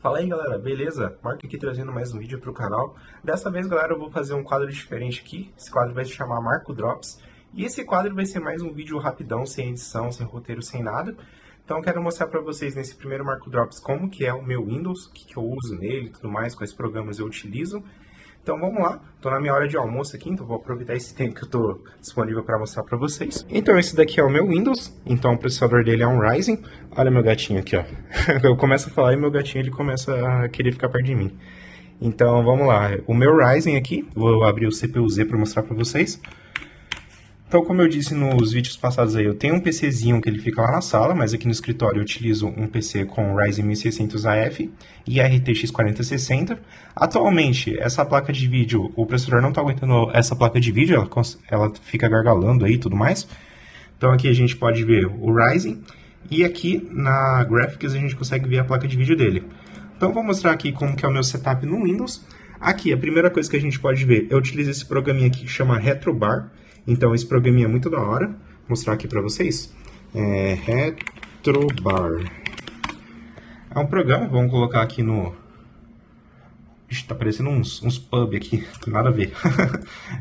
Fala aí galera, beleza? Marco aqui trazendo mais um vídeo para o canal. Dessa vez, galera, eu vou fazer um quadro diferente aqui. Esse quadro vai se chamar Marco Drops. E esse quadro vai ser mais um vídeo rapidão, sem edição, sem roteiro, sem nada. Então eu quero mostrar para vocês nesse primeiro Marco Drops como que é o meu Windows, o que eu uso nele e tudo mais, quais programas eu utilizo. Então vamos lá, tô na minha hora de almoço aqui, então vou aproveitar esse tempo que eu tô disponível para mostrar para vocês. Então esse daqui é o meu Windows, então o processador dele é um Ryzen. Olha meu gatinho aqui, ó. Eu começo a falar e meu gatinho ele começa a querer ficar perto de mim. Então vamos lá, o meu Ryzen aqui, vou abrir o CPU-Z para mostrar para vocês. Então, como eu disse nos vídeos passados aí, eu tenho um PCzinho que ele fica lá na sala, mas aqui no escritório eu utilizo um PC com Ryzen 1600AF e RTX 4060. Atualmente, essa placa de vídeo, o processador não está aguentando essa placa de vídeo, ela fica gargalando aí e tudo mais. Então aqui a gente pode ver o Ryzen e aqui na Graphics a gente consegue ver a placa de vídeo dele. Então vou mostrar aqui como que é o meu setup no Windows. Aqui, a primeira coisa que a gente pode ver, eu utilizo esse programinha aqui que chama Retrobar. Então, esse programinha é muito da hora. Vou mostrar aqui pra vocês. Retrobar. É um programa, vamos colocar aqui no... Ixi, tá parecendo uns pub aqui, nada a ver.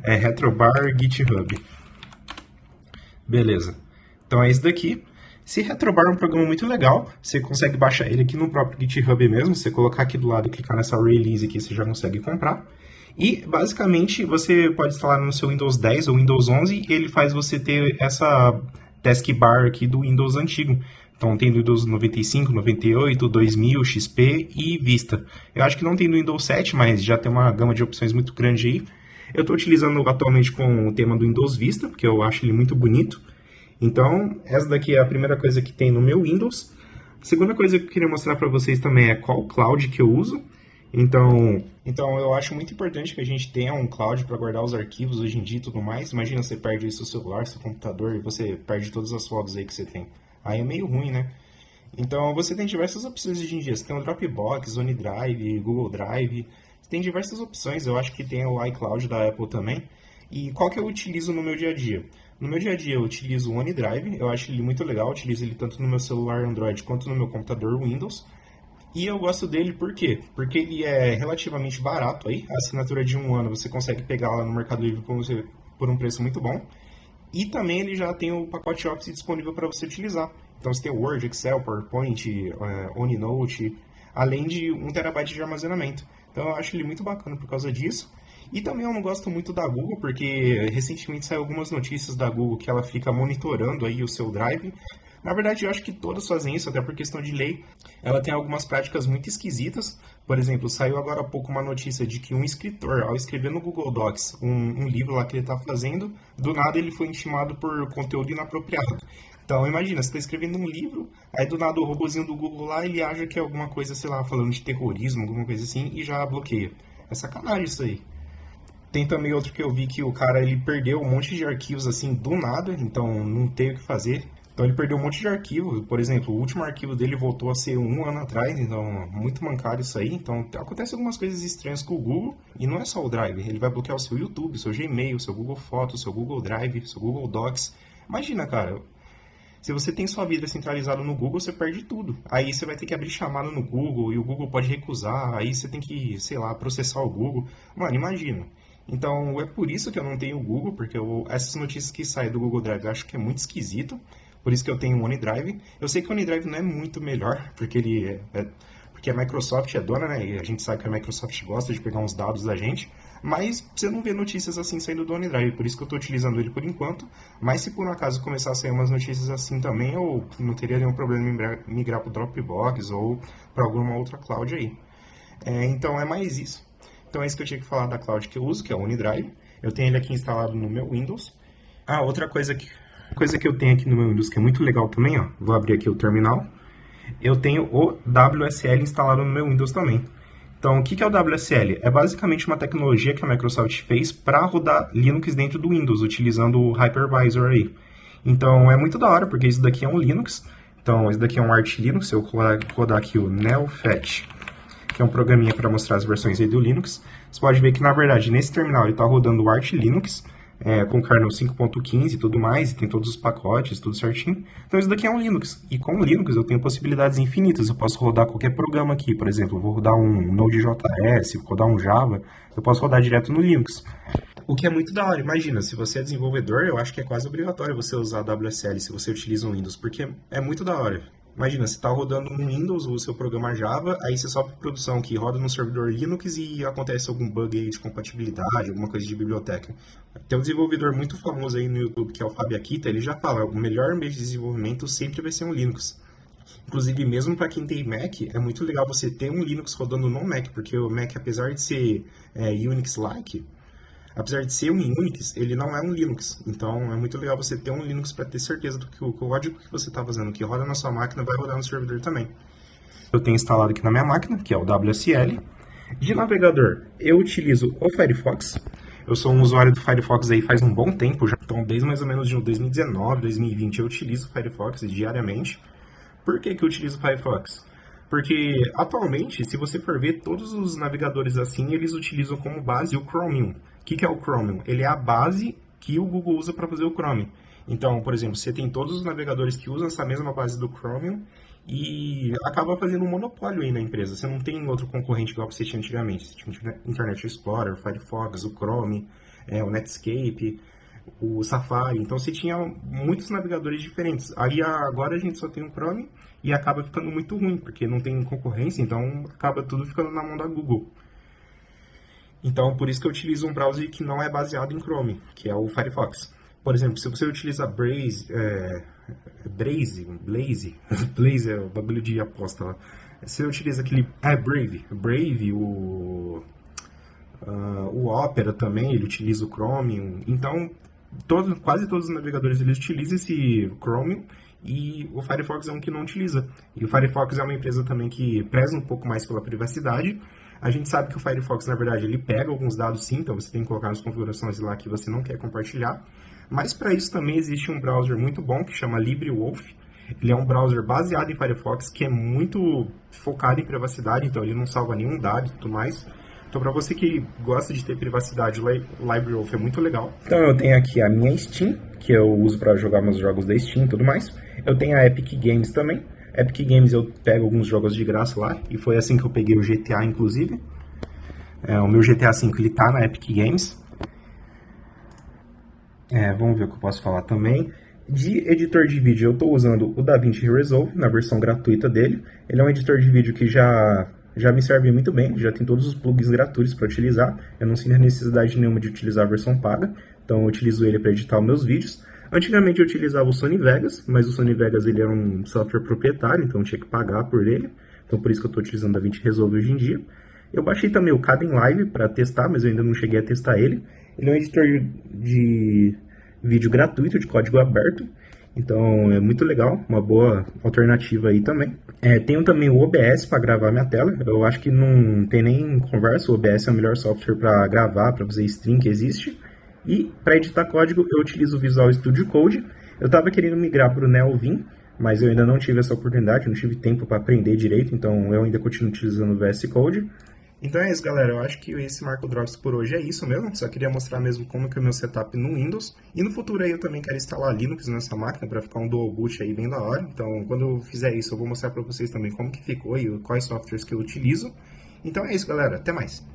É Retrobar GitHub. Beleza. Então é esse daqui. Esse Retrobar é um programa muito legal. Você consegue baixar ele aqui no próprio GitHub mesmo. Você colocar aqui do lado e clicar nessa release aqui, você já consegue comprar. E, basicamente, você pode instalar no seu Windows 10 ou Windows 11 e ele faz você ter essa taskbar aqui do Windows antigo. Então, tem do Windows 95, 98, 2000, XP e Vista. Eu acho que não tem do Windows 7, mas já tem uma gama de opções muito grande aí. Eu estou utilizando atualmente com o tema do Windows Vista, porque eu acho ele muito bonito. Então, essa daqui é a primeira coisa que tem no meu Windows. A segunda coisa que eu queria mostrar para vocês também é qual cloud que eu uso. Então eu acho muito importante que a gente tenha um cloud para guardar os arquivos hoje em dia e tudo mais. Imagina você perde seu celular, seu computador e você perde todas as fotos aí que você tem. Aí é meio ruim, né? Então você tem diversas opções hoje em dia. Você tem o Dropbox, OneDrive, Google Drive. Você tem diversas opções. Eu acho que tem o iCloud da Apple também. E qual que eu utilizo no meu dia a dia? No meu dia a dia eu utilizo o OneDrive. Eu acho ele muito legal. Eu utilizo ele tanto no meu celular Android quanto no meu computador Windows. E eu gosto dele por quê? Porque ele é relativamente barato aí. A assinatura de 1 ano você consegue pegar lá no Mercado Livre por um preço muito bom. E também ele já tem o pacote Office disponível para você utilizar. Então você tem Word, Excel, PowerPoint, OneNote, além de 1 TB de armazenamento. Então eu acho ele muito bacana por causa disso. E também eu não gosto muito da Google, porque recentemente saiu algumas notícias da Google que ela fica monitorando aí o seu Drive. Na verdade, eu acho que todas fazem isso, até por questão de lei. Ela tem algumas práticas muito esquisitas. Por exemplo, saiu agora há pouco uma notícia de que um escritor, ao escrever no Google Docs um livro lá que ele está fazendo, do nada ele foi intimado por conteúdo inapropriado. Então, imagina, você está escrevendo um livro, aí do nada o robozinho do Google lá, ele acha que é alguma coisa, sei lá, falando de terrorismo, alguma coisa assim, e já bloqueia. É sacanagem isso aí. Tem também outro que eu vi que o cara ele perdeu um monte de arquivos assim do nada, então não tem o que fazer. Então ele perdeu um monte de arquivo. Por exemplo, o último arquivo dele voltou a ser 1 ano atrás, então muito mancado isso aí. Então acontece algumas coisas estranhas com o Google e não é só o Drive. Ele vai bloquear o seu YouTube, o seu Gmail, o seu Google Fotos, o seu Google Drive, o seu Google Docs. Imagina, cara, se você tem sua vida centralizada no Google, você perde tudo. Aí você vai ter que abrir chamada no Google e o Google pode recusar. Aí você tem que, sei lá, processar o Google. Mano, imagina. Então é por isso que eu não tenho o Google, porque essas notícias que saem do Google Drive eu acho que é muito esquisito. Por isso que eu tenho o OneDrive. Eu sei que o OneDrive não é muito melhor, porque porque a Microsoft é dona, né? E a gente sabe que a Microsoft gosta de pegar uns dados da gente. Mas você não vê notícias assim saindo do OneDrive, por isso que eu estou utilizando ele por enquanto. Mas se por um acaso começar a sair umas notícias assim também, eu não teria nenhum problema em migrar para o Dropbox ou para alguma outra cloud aí. Então é mais isso. Então é isso que eu tinha que falar da cloud que eu uso, que é o OneDrive. Eu tenho ele aqui instalado no meu Windows. Outra coisa que eu tenho aqui no meu Windows que é muito legal também, ó. Vou abrir aqui o terminal. Eu tenho o WSL instalado no meu Windows também. Então, o que é o WSL? É basicamente uma tecnologia que a Microsoft fez para rodar Linux dentro do Windows, utilizando o Hypervisor aí. Então, é muito da hora, porque isso daqui é um Linux. Então, isso daqui é um Arch Linux. Se eu rodar aqui o NeoFetch, que é um programinha para mostrar as versões aí do Linux, você pode ver que, na verdade, nesse terminal ele está rodando o Arch Linux. com kernel 5.15 e tudo mais, e tem todos os pacotes, tudo certinho. Então isso daqui é um Linux. E com o Linux eu tenho possibilidades infinitas. Eu posso rodar qualquer programa aqui, por exemplo, eu vou rodar um Node.js, vou rodar um Java, eu posso rodar direto no Linux. O que é muito da hora. Imagina, se você é desenvolvedor, eu acho que é quase obrigatório você usar a WSL se você utiliza um Windows, porque é muito da hora. Imagina, você está rodando no Windows o seu programa Java, aí você sobe para produção que roda no servidor Linux e acontece algum bug aí de compatibilidade, alguma coisa de biblioteca. Tem um desenvolvedor muito famoso aí no YouTube, que é o Fábio Akita, ele já fala, o melhor ambiente de desenvolvimento sempre vai ser um Linux. Inclusive, mesmo para quem tem Mac, é muito legal você ter um Linux rodando no Mac, porque o Mac, apesar de ser Unix-like, apesar de ser um Unix, ele não é um Linux. Então, é muito legal você ter um Linux para ter certeza do que o código que você está fazendo, que roda na sua máquina, vai rodar no servidor também. Eu tenho instalado aqui na minha máquina, que é o WSL. De navegador, eu utilizo o Firefox. Eu sou um usuário do Firefox aí faz um bom tempo já. Então, desde mais ou menos de 2019, 2020, eu utilizo o Firefox diariamente. Por que eu utilizo o Firefox? Porque, atualmente, se você for ver, todos os navegadores assim, eles utilizam como base o Chromium. O que é o Chromium? Ele é a base que o Google usa para fazer o Chrome. Então, por exemplo, você tem todos os navegadores que usam essa mesma base do Chromium e acaba fazendo um monopólio aí na empresa. Você não tem outro concorrente igual você tinha antigamente. Você tinha o Internet Explorer, o Firefox, o Chrome, o Netscape, o Safari. Então você tinha muitos navegadores diferentes. Aí agora a gente só tem o Chrome e acaba ficando muito ruim, porque não tem concorrência, então acaba tudo ficando na mão da Google. Então, por isso que eu utilizo um browser que não é baseado em Chrome, que é o Firefox. Por exemplo, se você utiliza Blaze Blaze é o bagulho de aposta lá. Se você utiliza aquele... Brave, o Opera também, ele utiliza o Chromium. Então, quase todos os navegadores eles utilizam esse Chromium e o Firefox é um que não utiliza. E o Firefox é uma empresa também que preza um pouco mais pela privacidade. A gente sabe que o Firefox, na verdade, ele pega alguns dados sim, então você tem que colocar nas configurações lá que você não quer compartilhar. Mas para isso também existe um browser muito bom que chama LibreWolf. Ele é um browser baseado em Firefox que é muito focado em privacidade, então ele não salva nenhum dado e tudo mais. Então, para você que gosta de ter privacidade, o LibreWolf é muito legal. Então, eu tenho aqui a minha Steam, que eu uso para jogar meus jogos da Steam e tudo mais. Eu tenho a Epic Games também. Epic Games eu pego alguns jogos de graça lá, e foi assim que eu peguei o GTA, inclusive. O meu GTA V, ele tá na Epic Games. Vamos ver o que eu posso falar também. De editor de vídeo, eu estou usando o DaVinci Resolve, na versão gratuita dele. Ele é um editor de vídeo que já me serve muito bem, já tem todos os plugins gratuitos para utilizar. Eu não sinto necessidade nenhuma de utilizar a versão paga, então eu utilizo ele para editar os meus vídeos. Antigamente eu utilizava o Sony Vegas, mas o Sony Vegas ele era um software proprietário, então eu tinha que pagar por ele. Então por isso que eu estou utilizando o DaVinci Resolve hoje em dia. Eu baixei também o Kdenlive para testar, mas eu ainda não cheguei a testar ele. Ele é um editor de vídeo gratuito, de código aberto. Então é muito legal, uma boa alternativa aí também. Tenho também o OBS para gravar minha tela. Eu acho que não tem nem conversa, o OBS é o melhor software para gravar, para fazer stream que existe. E para editar código eu utilizo o Visual Studio Code. Eu estava querendo migrar para o Neovim, mas eu ainda não tive essa oportunidade, não tive tempo para aprender direito, então eu ainda continuo utilizando o VS Code. Então é isso, galera. Eu acho que esse Marco Drops por hoje é isso mesmo. Só queria mostrar mesmo como que é o meu setup no Windows. E no futuro aí eu também quero instalar Linux nessa máquina para ficar um dual boot aí bem da hora. Então quando eu fizer isso eu vou mostrar para vocês também como que ficou e quais softwares que eu utilizo. Então é isso, galera. Até mais.